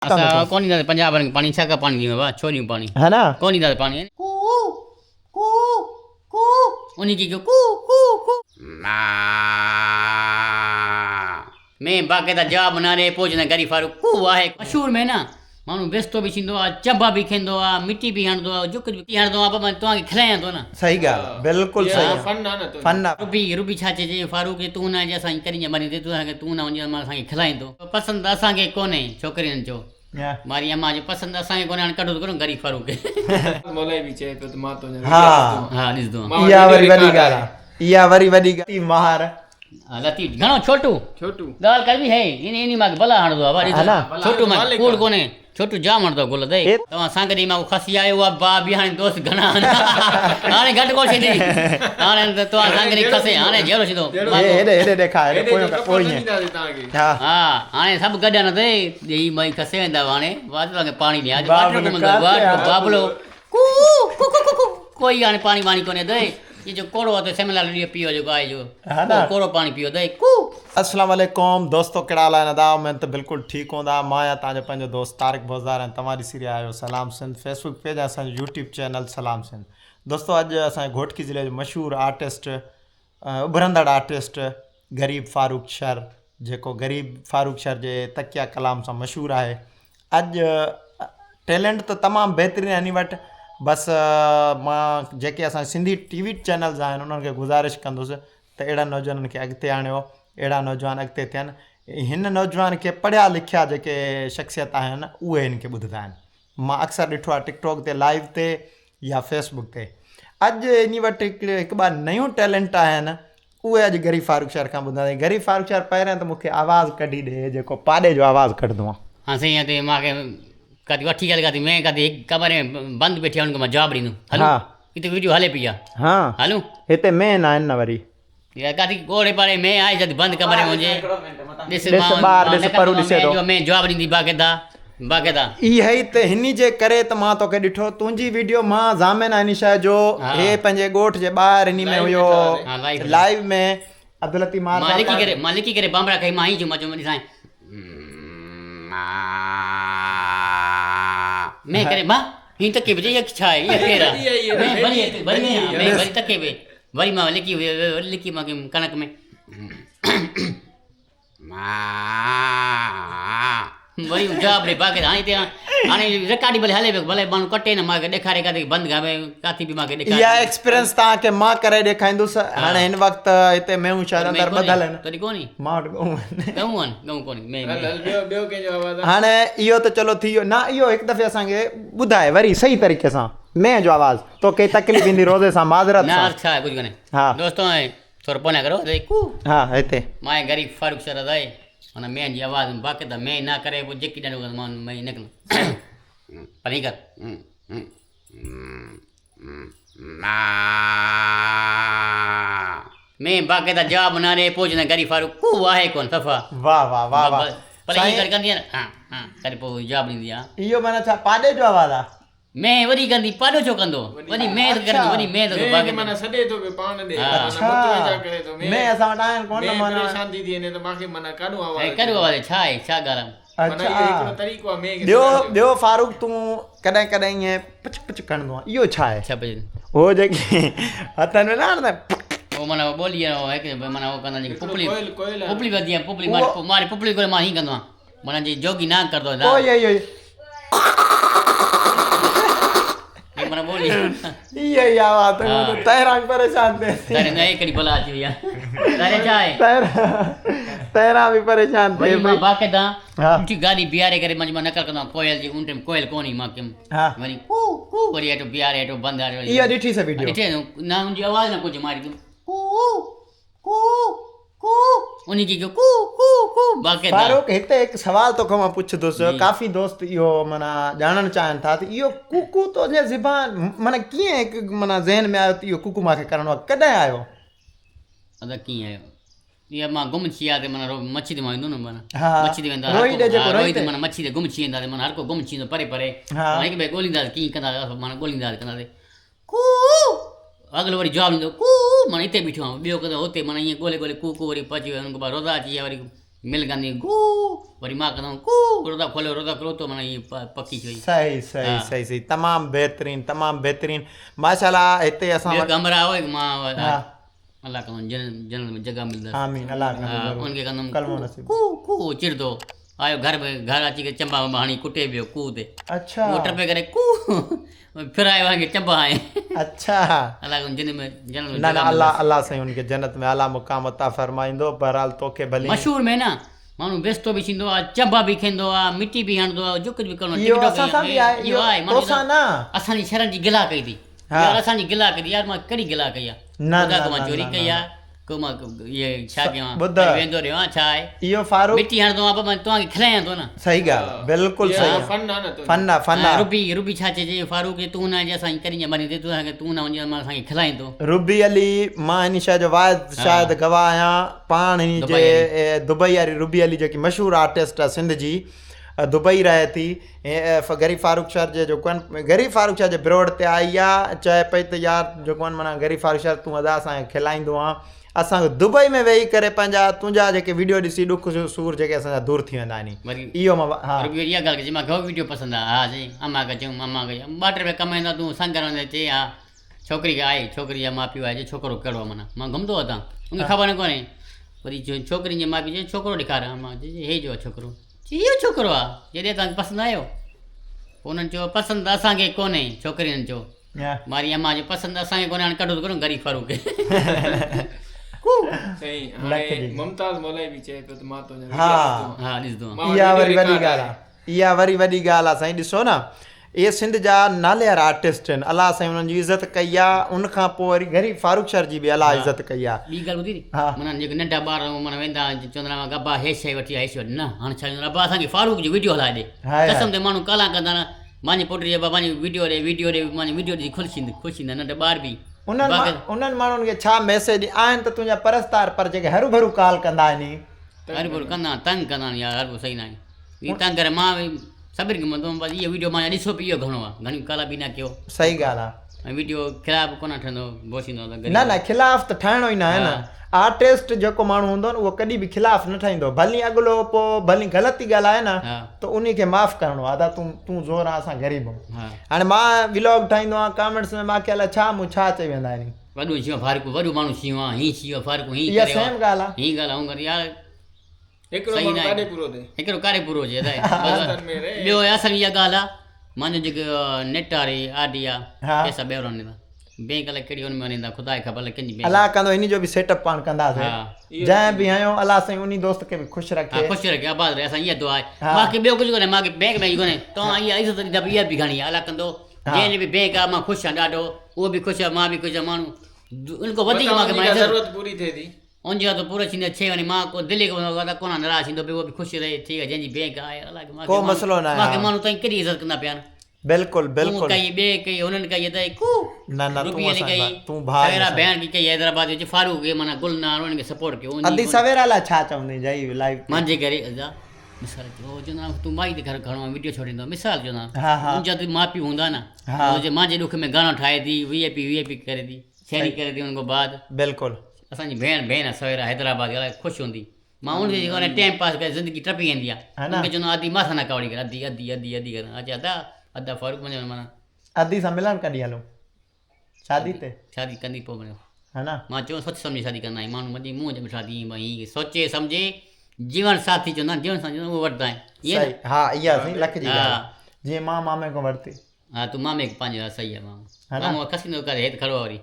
असां कोन ईंदासीं पंजाब वारनि खे पाणी छा का पाणी ॾियूं बाबा छोड़ियूं पाणी है ना कोन ईंदासीं पाणी उन्हीं की कू कू कू मैं बाक़ाइदा जवाब न ॾे पोइ चवंदा गरी फारूक कू आहे मशहूर में न माण्हू बेस्तो बि थींदो आहे चंबा बि खेंदो आहे मिटी बि हणंदो आहे जुक बि हणंदो आहे पर तव्हांखे खिलायां थो न सही ॻाल्हि बिल्कुलु सही फन आहे रुबी छा चइजे फारूक तूं न अॼु असांजी करी मरी तूं असांखे तूं न वञे मां असांखे खिलाईंदो पसंदि असांखे कोन्हे छोकिरियुनि जो मारी अम्मा जो पसंदि असांखे कोन्हे हाणे कढो करो गरीब फारूक खे हा हा ॾिसंदो इहा वरी वॾी ॻाल्हि आहे इहा वरी वॾी ॻाल्हि महार लतीफ़ घणो छोटू ॻाल्हि करबी है इन मां भला हणंदो आहे छोटू मां कूड़ कोन्हे छोटू जाम हणंदो गुल दई तव्हां सां गॾु मां खसी आयो आहे बा बि हाणे दोस्त घणा हाणे घटि कोन थींदी हाणे तव्हां सां गॾु खसे हाणे जहिड़ो थींदो हा हाणे सभु गॾु न अथई ॾेई मई खसे वेंदा हाणे तव्हांखे पाणी ॾियां बाबलो कोई हाणे पाणी वाणी कोन्हे अथई ये जो कोड़ो है तो सेमलाल लिए पियो जो गाय जो है ना कोड़ो पानी पियो दे कू अस्सलाम वालेकुम दोस्तों कड़ा हाल आहिनि अदा मैं तो बिल्कुल ठीक हूंदा मां या तव्हांजो पंहिंजो दोस्त तारिक बोज़दार ऐं तव्हांजी सीरी आयो सलाम सिंध फेसबुक पेज असांजो यूट्यूब चैनल सलाम सिंध दोस्तों अॼु असांजे घोटकी ज़िले जो मशहूरु आर्टिस्ट उभरंदड़ आर्टिस्ट गरीब फारूक शर जेको गरीब फारूक शर जे तकिया कलाम सां मशहूरु आहे अॼु टैलेंट त तमामु बहितरीनु आहे इन वटि बसि मां जेके असां सिंधी टीवी चैनल्स आहिनि उन्हनि खे गुज़ारिश कंदुसि त अहिड़ा नौजवाननि खे अॻिते आणियो अहिड़ा नौजवान अॻिते थियनि हिन नौजवान खे पढ़िया लिखिया जेके शख़्सियत आहिनि उहे हिन खे ॿुधंदा आहिनि मां अक्सर ॾिठो आहे टिकटॉक ते लाइव ते या फेसबुक ते अॼु इन वटि हिकु ॿ नयूं टैलेंट आहिनि उहे अॼु गरीब फारूक शहर खां ॿुधंदा गरीब फारूक शहर पहिरियों त मूंखे आवाज़ु कढी ॾे जेको पाॾे जो आवाज़ु कढंदो आहे हाँ सही है तो मूंखे कदी वठी ॻाल्हि कदी मैं कदी कमरे में बंदि वेठी हुनखे मां जवाबु ॾींदुमि हलो हिते वीडियो हले पई आहे हा हलो हिते मेन आहिनि न वरी यार कदी गोड़े पाड़े में आहे जॾहिं बंदि कमरे में हुजे ॾिस परू ॾिसे थो मैं जवाबु ॾींदी बाक़ाइदा इहा ई त हिन जे करे त मां तोखे ॾिठो तुंहिंजी वीडियो मां ज़ामिन आहे इन शइ जो हे पंहिंजे ॻोठ जे ॿाहिरि हिन में हुयो लाइव में अब्दुलती मां लिखी करे बांबड़ा कई मां ई जो मजो ॾिसां मैं करे मां ही तके बजे ये छा है ये केरा मैं बड़ी तके बे वरी मां लिखी मां कनक में वरी जवाब रे बाक़ी हाणे रिकॉर्ड भले हले भले माण्हू कटे न मूंखे ॾेखारे काथे बंदि गावे काथे बि मूंखे ॾेखारे इहा एक्सपीरियंस तव्हांखे मां करे ॾेखारींदुसि हाणे हिन वक़्तु हिते मेहूं शायदि अंदरि ॿधल आहिनि तॾहिं कोन्हे मां वटि गऊं कोन्हे हाणे इहो त चलो थी वियो न इहो हिकु दफ़े असांखे ॿुधाए वरी सही तरीक़े सां मैं जो आवाज़ तो कई तकलीफ़ ईंदी रोज़े सां माज़रत न छा आहे कुझु कोन्हे हा दोस्तो थोरो पोइ न करो हा हिते मां गरीब फारूक शरद आहे माना मैं जी आवाज़ बाक़ाइदा मैं ना करे वो जेकी ॾाढो मां मैं निकिल पर कर मैं बाक़ाइदा जवाब न ॾे पोइ चवंदा गरीब फारूक कू आहे कोन सफ़ा वाह वाह वाह वाह पर ईअं कर कंदी आहे न हा हा करे पोइ जवाबु ॾींदी आहे इहो माना छा पाॾे जो आवाज़ु आहे मैं वरी कंदी पाॾो छो कंदो वरी मैं कंदी वरी मैं तो बाक़ी माना सॾे थो के पाण ॾे अच्छा मैं असां वटि आहिनि कोन माना शांति थी वञे त मूंखे माना कॾो आवाज़ कॾो आवाज़ छा आहे छा ॻाल्हि अच्छा तरीक़ो आहे ॿियो फारूक तूं कॾहिं कॾहिं ईअं पुछ पुछ खणंदो आहे इहो छा आहे छा पियो हो जेके हथनि में न हणंदा वो माना बोली है माना वो कंदा जेके पुपली वधी आहे पुपली मारी पुपली करे मां ही कंदो आहियां माना जी जोगी ना करदो ना ओ ये माना बोली ये आवाज़ तैरां परेशान थे तारे न एकड़ी भला अची विया तारे छा आहे तैरां भी परेशान थे मां बाक़ाइदा उठी गाड़ी बिहारे करे मां नकल कंदो कोयल जी उन टाइम कोयल कोनी मां केम वरी कू कू वरी एटो बिहारे एटो बंद आ इहा ॾिठी से वीडियो ॾिठे ना उनजी आवाज़ न कुछ मारी कू कू कू उन्हीं की कू कू कू बाक़ाइदा फारूक हिते हिकु सवाल तोखां मां पुछंदुसि काफ़ी दोस्त इहो माना ॼाणणु चाहिनि था त इहो कुकू तो जे ज़बान माना कीअं हिकु माना ज़हन में आयो त इहो कुकू मूंखे करिणो आहे कॾहिं आयो अदा कीअं आयो इहा मां गुम थी विया माना मच्छी ते मां ईंदो न माना हा मच्छी ते वेंदा रोहित माना मच्छी ते गुम थी वेंदा माना हर को गुम थी वेंदो परे परे हिकु ॿिए ॻोल्हींदासीं कीअं कंदा माना ॻोल्हींदासीं कंदासीं कू अॻिलो वरी जवाबु ॾींदो कू माना हिते बीठो आहियां ॿियो कंदो हुते माना ईअं ॻोल्हे कू कू वरी पची वियो हुनखां पोइ रोज़ा अची विया वरी मिल गांधी कू वरी मां कंदो कू रोदा खोलो तो माना ये पकी थी सही सही सही सही तमामु बहितरीन माशाल्लाह हिते असां वटि कमरा हो मां अल्लाह का जनरल में जगह मिलदा आमीन अल्लाह का उनके कंदम कलमो नसीब कू कू चिरदो आयो घर अची के चंबा हाणी कुटे पियो कू ते अच्छा वो टपे करे कू फिर आयो वांगे चंबा आए अच्छा अल्लाह को जनरल ना ना अल्लाह साईं उनके जन्नत में आला मुकाम अता फरमाइंदो बहरहाल तोखे भली मशहूर में ना माण्हू बेस्तो बि थींदो आहे चंबा बि खेंदो आहे मिटी बि हणंदो आहे जो कुझु बि करिणो इहो असां सां बि आहे इहो आहे माण्हू तोसां न असांजी शरण जी गिला कई थी यार असांजी गिला कई थी यार मां कहिड़ी गिला कई आहे मां चोरी कई आहे को मां इहे छा कयां वेंदो रहियो आहे छा आहे इहो फारूक मिटी हणंदो आहे मां तव्हांखे खिलायां थो न सही ॻाल्हि बिल्कुलु सही फन रुबी छा चइजे फारूक तूं न अॼु असांजी करी मरी तूं न वञे मां असांखे खिलाईं थो रुबी अली मां हिन शइ जो वाहिद शायदि गवाह आहियां पाण हिन जे दुबई वारी रुबी अली जेकी मशहूरु आर्टिस्ट आहे सिंध जी दुबई रहे थी गरीब फारूक शाह जे जेको आहिनि गरीब फारूक शाह जे ब्रोड ते आई आहे चए पई त यार जेको आहिनि माना गरीब फारूक शाह तूं अदा असांखे खिलाईंदो आहे असां दुबई में वेही करे पंहिंजा तुंहिंजा जेके वीडियो ॾिसी ॾुख सूर जेके असांजा दूरि थी वेंदा आहिनि इहो मां इहा ॻाल्हि कजे मां घणो वीडियो पसंदि आहे हा जी अम्मा खे चयूं अम्मा खे 2 रुपया कमाईंदा तूं संग रहंदे चई हा छोकिरी खे आहे छोकिरी जा माउ पीउ आहे छोकिरो कहिड़ो आहे माना मां घुमंदो हुतां उनखे ख़बर न कोन्हे वरी छोकिरियुनि जे माउ पीउ चई छोकिरो ॾेखारियां मां चई हे जो आहे छोकिरो चई इहो छोकिरो आहे जॾहिं तव्हांखे पसंदि आयो पोइ उन्हनि चयो पसंदि असांखे कोन्हे छोकिरियुनि चयो मारी अम्मा जो पसंदि असांखे कोन्हे हाणे कढो थो करूं ग़रीब फारूक खे मुमताज़ मौलवी बि चए पियो त मां तो हा ॾिसंदो इहा वरी वॾी ॻाल्हि आहे इहा वरी वॾी ॻाल्हि आहे साईं ॾिसो न इहे सिंध जा नालेवार आर्टिस्ट आहिनि अलाह साईं उन्हनि जी इज़त कई आहे उनखां पोइ वरी गरीब फारूक शाह जी बि अलाह इज़त कई आहे ॿी ॻाल्हि ॿुधी माना जेके नंढा ॿार माना वेंदा चवंदा गब्बा हे शइ वठी आई वठी न हाणे छा चवंदा अब्बा असांखे फारूक जो वीडियो हलाए ॾे कसम ते माण्हू काला कंदा न मुंहिंजी पुट जे बाबा मुंहिंजी वीडियो ॾे मुंहिंजी वीडियो ॾिसी ख़ुशि थींदा नंढा ॿार बि उन्हनि माण्हुनि खे छा मैसेज आहिनि त तुंहिंजा परस्तार पर जेके हरू भरू कॉल कंदा आहिनि हरू भरू कंदा तंग कंदा आहिनि यार हर सही न आहे हीअ तंग करे मां सभिनी खे मतिलबु बसि इहो वीडियो मां ॾिसो पियो घणो आहे घणी काला बि न कयो सही ॻाल्हि आहे ऐं वीडियो ख़िलाफ़ु कोन ठहंदो बोसींदो न ख़िलाफ़ु त ठाहिणो ई न आहे न आर्टिस्ट जेको माण्हू हूंदो न उहो कॾहिं बि ख़िलाफ़ु न ठाहींदो भली अॻिलो पोइ भली ग़लति ॻाल्हि आहे न त उन खे माफ़ु करिणो आहे दादा तूं ज़ोर आहे असां ग़रीब आहियूं हाणे मां व्लॉग ठाहींदो आहियां कमेंट्स में मूंखे अलाए छा मूं छा चई वेंदा आहिनि वॾो शि फारूक वॾो माण्हू शि आहे हीअं शि आहे फारूक हीअं इहा सेम ॻाल्हि आहे हीअ ॻाल्हि आहे यार हिकिड़ो कारे पूरो हुजे ॿियो असां इहा ॻाल्हि आहे मुंहिंजो जेको नेट वारी आडी आहे पैसा ॿाहिरि वञनि बैंक अलाए कहिड़ी हुन में वञी खुदा खे ख़बर कंहिंजी अलाह कंदो इन जो बि सेटअप पाण कंदासीं जंहिं बि आहियूं अलाह साईं उन दोस्त खे बि ख़ुशि रखे आबाद रहे असां इहा दुआ आहे मूंखे ॿियो कुझु कोन्हे मूंखे बैंक में कोन्हे तव्हां इहा इज़त ॾींदा इहा बि घणी आहे अलाह कंदो जंहिंजो बि बैंक आहे मां ख़ुशि आहियां ॾाढो उहो बि ख़ुशि आहे मां बि ख़ुशि आहियां माण्हू उनखां वधीक मूंखे ज़रूरत पूरी थिए थी उनजी त पूरो थींदो छे वञे मां को दिल्ली खां कोन नाराज़ थींदो उहो बि ख़ुशि रहे ठीकु आहे जंहिंजी बैंक आहे अलाह को मसलो न आहे मूंखे माण्हू ताईं केॾी इज़त कंदा पिया आहिनि बिल्कुलु बिल्कुलु कई ॿिए कई हुननि कई अथई कू न रुपीअ कई सवेरा भेण की कई हैदराबाद जो फारूक खे माना गुलनार उन्हनि खे सपोर्ट कयो अदी सवेरा लाइ छा चवंदी जई लाइव मुंहिंजे करे मिसाल चवंदा तूं माई ते घर खणो वीडियो छॾींदो मिसाल चवंदा मुंहिंजा त माउ पीउ हूंदा न मुंहिंजे ॾुख में गानो ठाहे थी वीआईपी करे थी शहरी करे थी उन खां बाद बिल्कुलु असांजी भेण सवेरा हैदराबाद इलाही ख़ुशि हूंदी मां उनखे जेको आहे टाइम पास करे ज़िंदगी टपी वेंदी आहे उनखे चवंदो अदी माथा न कावड़ी करे अदी करे अच्छा अदा फारूक मुंहिंजो माना अदी सां मिलण कॾहिं हलूं शादी ते शादी कंदी पोइ वञो है न मां चयो सोचे सम्झी शादी कंदा आहियूं माण्हू मुंहिंजी मुंहं जे ॿिठा थी भई सोचे सम्झे जीवन साथी चवंदा आहिनि जीवन साथी उहो वठंदा आहिनि हा इहा सही लख जी ॻाल्हि जीअं मां मामे खां वरिती हा तूं मामे खे पंहिंजो सही आहे मामो खसींदो करे हेठि खड़ो वरी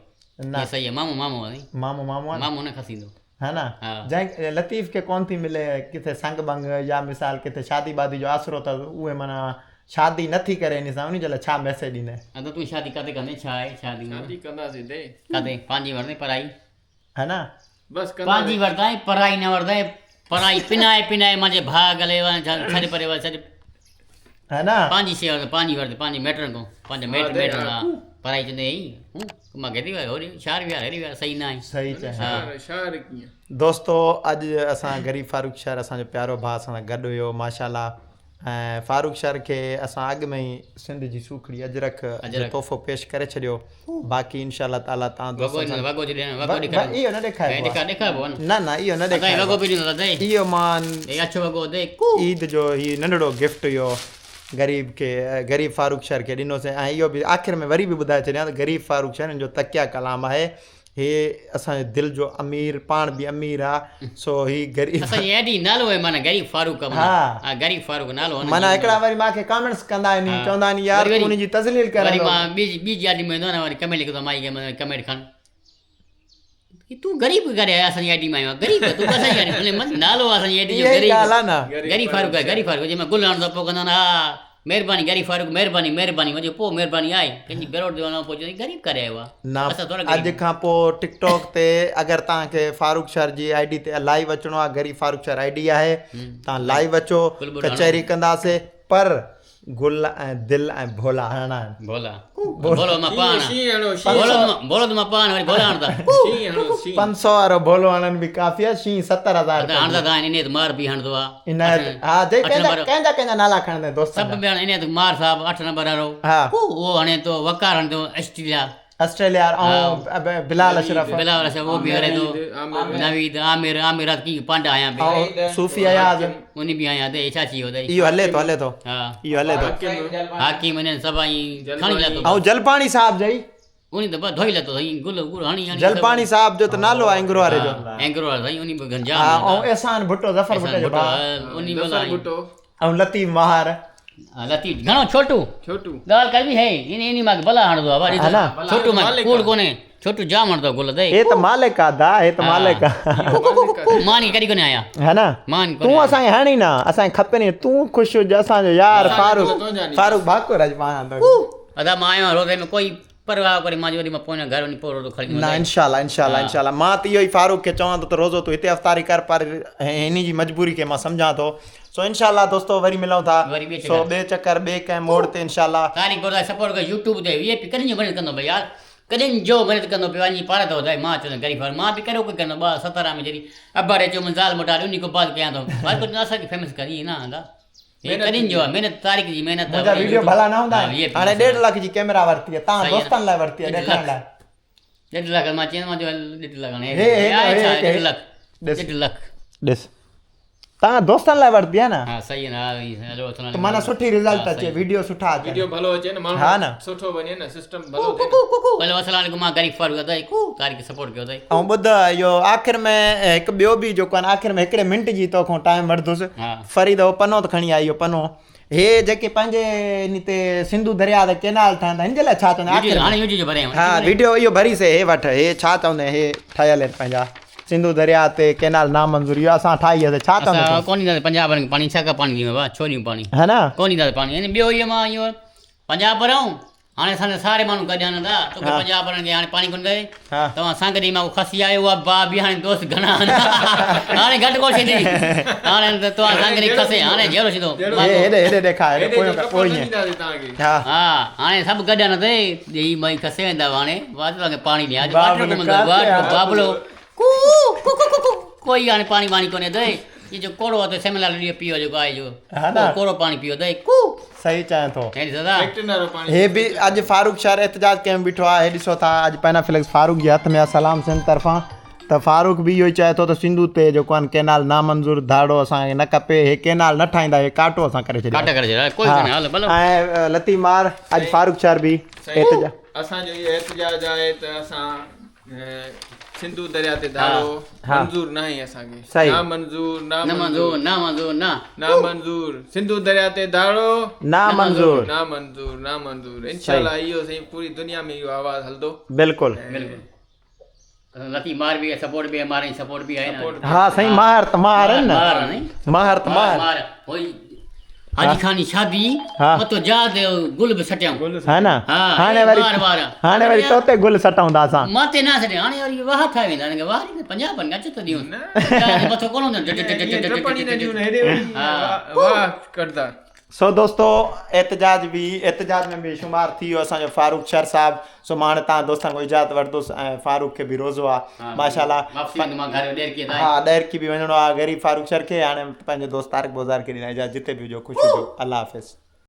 सही आहे मामो न खसींदो है न जंहिं लतीफ़ खे कोन थी मिले किथे संग बंग या मिसाल किथे शादी वादी जो आसरो अथव उहे माना शादी नथी करे इन सां उन जे लाइ छा मैसेज ॾींदे त तूं शादी काथे कंदे छा आहे शादी कंदासीं काथे पंहिंजी वरंदे पढ़ाई है न बस पंहिंजी वरंदे पढ़ाई न वरंदे पढ़ाई पिनाए मुंहिंजे भाउ गले छॾे परे छॾे है न पंहिंजी शइ वरंदे पंहिंजी वरंदे पंहिंजे मैटरनि खां पंहिंजा मैटर पढ़ाई चवंदे मां घेरी वियो होॾे शहर विया हेॾी विया सही न आहे सही चए दोस्तो अॼु असां गरीब फारूक शाह असांजो प्यारो भाउ असां सां गॾु हुयो माशाल्लाह ऐं फारूक शर खे असां अॻु में ई सिंध जी सूखड़ी अजरक जो तोहफ़ो पेश करे छॾियो बाक़ी इनशाला ताला तव्हां इहो न ॾेखारिबो न इहो न ॾेखारिबो इहो मां ईद जो ही नंढड़ो गिफ्ट इहो गरीब फारूक शर खे ॾिनोसीं ऐं इहो बि आख़िर में वरी बि ॿुधाए छॾियां त गरीब फारूक शर जो तकिया कलाम आहे हे असांजे दिलि जो अमीर पाण बि अमीर आहे सो ही गरीब नालो आहे माना गरीब फारूक हा गरीब फारूक नालो माना हिकिड़ा वरी मूंखे कमेंट्स कंदा आहिनि चवंदा आहिनि यार उन जी तज़लील करे वरी मां ॿी आईडी में वेंदो न वरी कमेंट लिखंदो माई खे कमेंट खण तूं गरीब करे असांजी आईडी में आयो गरीब तूं असांजी आईडी नालो आहे असांजी आईडी जो गरीब फारूक आहे गरीब फारूक जंहिंमहिल गुल हणंदो पोइ कंदा हा महिरबानी गरीब फारूक महिरबानी वञो पोइ महिरबानी आहे कंहिंजी बेरोड ते वञो पोइ गरीब करे आयो आहे अॼु खां पोइ टिकटॉक ते अगरि तव्हांखे फारूक शर जी आईडी ते लाइव अचिणो आहे गरीब फारूक शर आईडी आहे तव्हां लाइव अचो कचहरी कंदासीं पर गुल ऐं दिलि ऐं भोला हणणा आहिनि बोलो मां पाण बोलो मां पाण वरी भोला हणंदा 500 वारो भोलो हणण बि काफ़ी आहे शी 70,000 हणंदा त इन ते मार बि हणंदो आहे इन हा जे कंहिंजा नाला खणंदा दोस्त सभु ॿिया इन मार साहब 8 नंबर वारो हा उहो हणे तो वकार हणंदो ऑस्ट्रेलिया ऐं बिलाल अशरफ वो भी हरे तो नवीद आमिर की पांडा आया बि सूफी आयाज उनी भी आया दे चाची हो दे इयो हले तो हां इयो हले तो हाकिम ने सभई खणी लातो औ जलपानी साहब जई उनी तो धोई लातो गुल हणी जलपानी साहब जो तो नालो एंग्रो वाले जो एंग्रो वाले उनी गंजा हां औ एहसान भुट्टो जफर भुट्टो जो उनी बोला भुट्टो औ लतीफ महार लतीफ घणो छोटू गाल कर भी है इनी मां भला हणदो आ वरी छोटू मां कूड़ कोने छोटू जाम हणदो गुल दे ए त मालिक आ दा ए त मालिक आ मानी कडी कोने आया है ना मान तू असा हणी ना असा खपे ने तू खुश हो जसा जो यार फारूक भाको राज पाना अदा मां आयो रोदे में कोई परवाह करे मां जोरी मां पोने घर वनी पोरो तो खड़ी ना इंशाल्लाह मां त इयो ही फारूक के चवां तो रोजो तो हिते अफ्तारी कर पर इनी जी मजबूरी के मां समझा तो सो इंशाल्लाह दोस्तों वरी मिलूं था सो बे चक्कर बे के मोड़ ते इंशाल्लाह तारीख बोला सपोर्ट कर YouTube ते वीआईपी कने बने कंदो भाई यार कने जो बने कंदो पे वनी पारे तो मां चने गरीब मां भी करो के कंदो 17 में जरी अब्बारे जो मंजाल मोटा उनी को बात कया तो बात को ना सके फेमस करी ना दा ये करिन जो मेहनत तारीख जी मेहनत मुझा वीडियो भला ना हुंदा हाने 1.5 लाख जी कैमरा वरती है ता दोस्तन ला वरती है देखण ला 1.5 लाख मां चेन मां जो 1.5 लाख ने 1.5 लाख देस ता दोस्तन ला वरती है ना हां सही है ना तो माना सुठी रिजल्ट अचे वीडियो सुठा अचे वीडियो भलो अचे ना माण्हू हां ना सुठो बने ना सिस्टम भलो थे हेलो अस्सलाम वालेकुम मां गरीब फारूक दई को तारीख सपोर्ट कयो दई औ बुध यो आखिर में एक बियो भी जो कोन आखिर में 1 मिनट जी तो को टाइम वरदुस फरीद ओ पनो तो खणी आयो पनो हे जेके पंजे निते सिंधु दरिया द केनाल थांदा हिन जे छा चने आखिर हां वीडियो भरे हां वीडियो यो भरी से हे वठ हे छा चने हे ठायल पंजा सिंधु दरिया ते केनाल नामंजूर यो असा ठाई है छा चने कोनी दा पंजाब पानी छा का पानी दी बा छोरी पानी है ना कोनी दा पानी ने बियो ये मां यो पंजाब भराऊं हाने सारे मानू कढ्यान दा तो पंजाब भरण के हाने पानी कोन दे तवा सांगरी मां खसी आयो वा बा भी हाने दोस्त घणा हाने घट को छदी हाने तो सांगरी खसे हाने जेरो छदो हेडे देखा है कोई हां हाने सब कढ्यान दे ई मई खसे वेंदा हाने वाट पानी ने आज वाटर को वाट बाबलो कोई हाने पानी वानी कोने दे ये जो कोड़ो तो सेमला लियो पियो जो गाय जो कोड़ो पानी पियो दे सही चाहे तो हे दादा हे भी आज फारूक शर एहतजाज के बिठो आ हे दिसो था आज पैनाफ्लेक्स फारूक के हाथ में सलाम सिंध तरफा तो फारूक भी यो चाहे तो सिंधु ते जो कोन केनाल नामंजूर धाड़ो असा न कपे हे केनाल न ठाइंदा हे काटो असा करे छे काटा करे छे कोई कोने हाल भलो ए लतीफ मार आज फारूक शर भी एहतजाज असा जो ये एहतजाज आए तो असा सिंधु दरिया ते धाड़ो मंजूर नहीं असा के ना मंजूर ना मंजूर सिंधु दरिया ते धाड़ो ना मंजूर इंशाल्लाह यो सही पूरी दुनिया में यो आवाज हलदो बिल्कुल लती मार भी है सपोर्ट भी है हमारे सपोर्ट भी है ना हां सही मार है ना मार होई हाजी खानी शादी मतो जा दे गुल भी सटिया है ना हाने वारी तोते गुल सटाउंदा सा माते ना सटे हाने वारी वाह था वेंदा ने वारी पंजाब बन गच तो दियो मतो कोन पानी न दियो हेडे वाह करदा सो दोस्तों एहतजाज में भी शुमार थी वियो असांजो फारूक शर साहब। सो मां हाणे तव्हां दोस्तनि खां इजाज़त वठंदुसि ऐं फारूक खे बि रोज़ो आहे माशाल्लाह। हाँ ॾैरकी बि वञिणो आहे गरीब फारूक शर खे। हाणे पंहिंजे दोस्त तारिक बोज़ार खे ॾींदा इजाज़त, जिते बि हुजो ख़ुशि हुजो, अल्लाह हाफ़िज़।